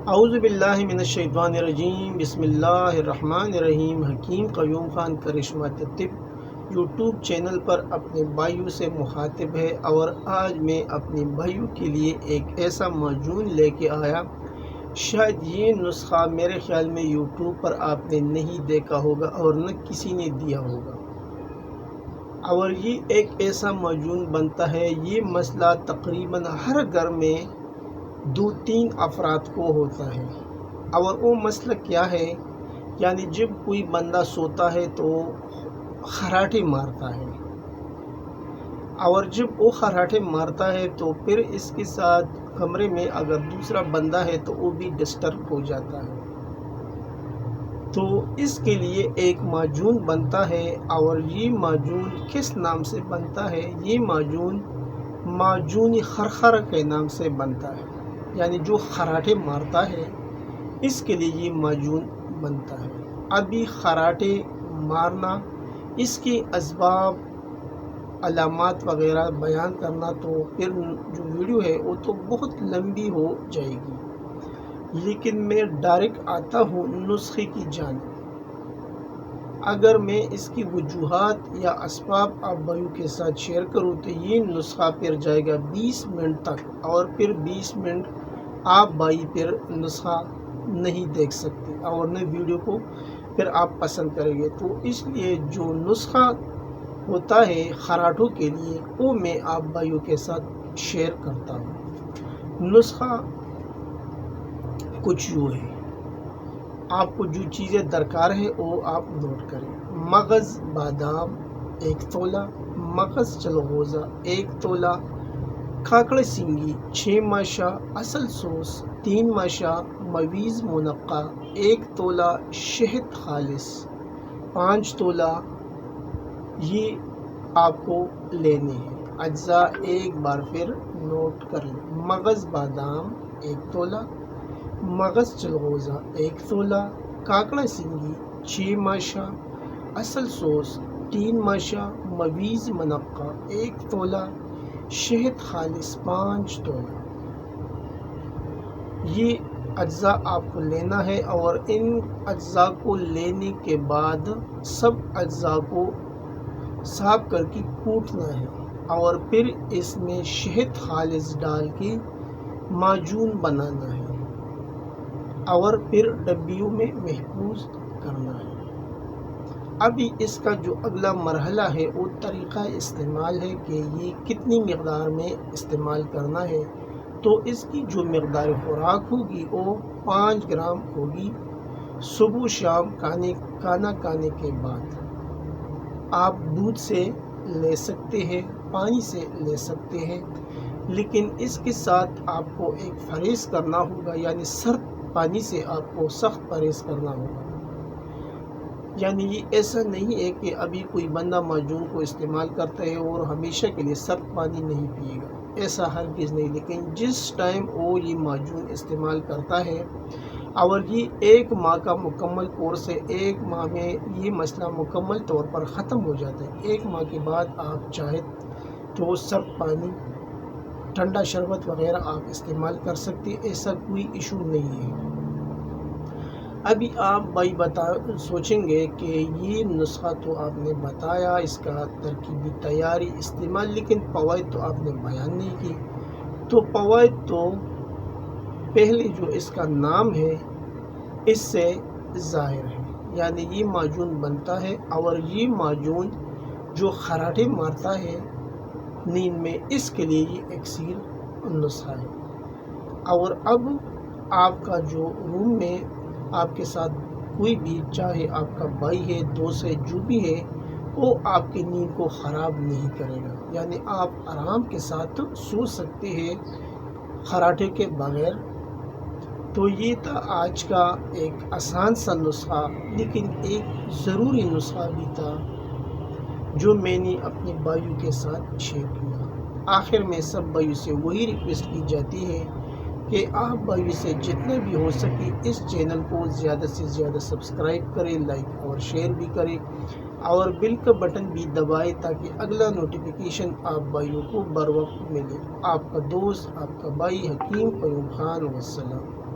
اعوذ باللہ من الشیطان الرجیم، بسم اللہ الرحمن الرحیم۔ حکیم قیوم خان کرشمہ طب یوٹیوب چینل پر اپنے بھائیوں سے مخاطب ہے، اور آج میں اپنے بھائیوں کے لیے ایک ایسا معجون لے کے آیا۔ شاید یہ نسخہ میرے خیال میں یوٹیوب پر آپ نے نہیں دیکھا ہوگا اور نہ کسی نے دیا ہوگا، اور یہ ایک ایسا معجون بنتا ہے۔ یہ مسئلہ تقریباً ہر گھر میں 2-3 افراد کو ہوتا ہے، اور وہ مسئلہ کیا ہے؟ یعنی جب کوئی بندہ سوتا ہے تو خراٹے مارتا ہے، اور جب وہ خراٹے مارتا ہے تو پھر اس کے ساتھ کمرے میں اگر دوسرا بندہ ہے تو وہ بھی ڈسٹرب ہو جاتا ہے۔ تو اس کے لیے ایک معجون بنتا ہے، اور یہ معجون کس نام سے بنتا ہے؟ یہ معجون خرخرہ کے نام سے بنتا ہے، یعنی جو خراٹے مارتا ہے اس کے لیے یہ معجون بنتا ہے۔ ابھی خراٹے مارنا، اس کے اسباب، علامات وغیرہ بیان کرنا تو پھر جو ویڈیو ہے وہ تو بہت لمبی ہو جائے گی، لیکن میں ڈائریکٹ آتا ہوں نسخے کی جانب۔ اگر میں اس کی وجوہات یا اسباب آپ بھائیوں کے ساتھ شیئر کروں تو یہ نسخہ پھر جائے گا 20 منٹ تک، اور پھر 20 منٹ آپ بھائی پھر نسخہ نہیں دیکھ سکتے، اور نہ ویڈیو کو پھر آپ پسند کریں گے۔ تو اس لیے جو نسخہ ہوتا ہے خراٹوں کے لیے وہ میں آپ بھائیوں کے ساتھ شیئر کرتا ہوں۔ نسخہ کچھ یوں ہے، آپ کو جو چیزیں درکار ہے وہ آپ نوٹ کریں۔ مغز بادام 1 تولہ، مغز چلغوزہ 1 تولہ، کھاکڑ سنگی 6 ماشا، اصل سوس 3 ماشا، مویز منقع 1 تولہ، شہد خالص 5 تولہ، یہ آپ کو لینے ہیں۔ اجزاء ایک بار پھر نوٹ کر لیں۔ مغز بادام 1 تولہ، مغز چلغوزہ 1 تولہ، کھاکڑ سنگی 6 ماشا، اصل سوس 3 ماشا، مویز منقع 1 تولہ، شہد خالص 5 تولہ۔ یہ اجزاء آپ کو لینا ہے، اور ان اجزاء کو لینے کے بعد سب اجزاء کو صاف کر کے کوٹنا ہے، اور پھر اس میں شہد خالص ڈال کے معجون بنانا ہے، اور پھر ڈبیوں میں محفوظ کرنا ہے۔ ابھی اس کا جو اگلا مرحلہ ہے وہ طریقہ استعمال ہے کہ یہ کتنی مقدار میں استعمال کرنا ہے۔ تو اس کی جو مقدار خوراک ہوگی وہ 5 گرام ہوگی۔ صبح شام کھانا کھانے کے بعد آپ دودھ سے لے سکتے ہیں، پانی سے لے سکتے ہیں، لیکن اس کے ساتھ آپ کو ایک پرہیز کرنا ہوگا، یعنی سرد پانی سے آپ کو سخت پرہیز کرنا ہوگا۔ یعنی یہ ایسا نہیں ہے کہ ابھی کوئی بندہ معجون کو استعمال کرتا ہے اور ہمیشہ کے لیے سرد پانی نہیں پیے گا، ایسا ہرگز نہیں۔ لیکن جس ٹائم وہ یہ معجون استعمال کرتا ہے، اور یہ 1 ماہ کا مکمل کورس ہے، 1 ماہ میں یہ مسئلہ مکمل طور پر ختم ہو جاتا ہے۔ 1 ماہ کے بعد آپ چاہے تو سرد پانی، ٹھنڈا شربت وغیرہ آپ استعمال کر سکتے، ایسا کوئی ایشو نہیں ہے۔ ابھی آپ بھائی سوچیں گے کہ یہ نسخہ تو آپ نے بتایا، اس کا ترکیبی تیاری استعمال، لیکن فوائد تو آپ نے بیان نہیں کی۔ تو فوائد تو پہلے جو اس کا نام ہے اس سے ظاہر ہے، یعنی یہ معجون بنتا ہے، اور یہ معجون جو خراٹے مارتا ہے نیند میں، اس کے لیے یہ اکسیر نسخہ ہے۔ اور اب آپ کا جو روم میں آپ کے ساتھ کوئی بھی، چاہے آپ کا بھائی ہے، دوست ہے، جو بھی ہے، وہ آپ کی نیند کو خراب نہیں کرے گا، یعنی آپ آرام کے ساتھ سو سکتے ہیں خراٹے کے بغیر۔ تو یہ تھا آج کا ایک آسان سا نسخہ، لیکن ایک ضروری نسخہ بھی تھا جو میں نے اپنے بھائیوں کے ساتھ شیئر کیا۔ آخر میں سب بھائیوں سے وہی ریکویسٹ کی جاتی ہے کہ آپ بھائیوں سے جتنا بھی ہو سکے اس چینل کو زیادہ سے زیادہ سبسکرائب کریں، لائک اور شیئر بھی کریں، اور بیل کا بٹن بھی دبائیں تاکہ اگلا نوٹیفیکیشن آپ بھائیوں کو بر وقت ملے۔ آپ کا دوست، آپ کا بھائی حکیم قیوم خان، والسلام۔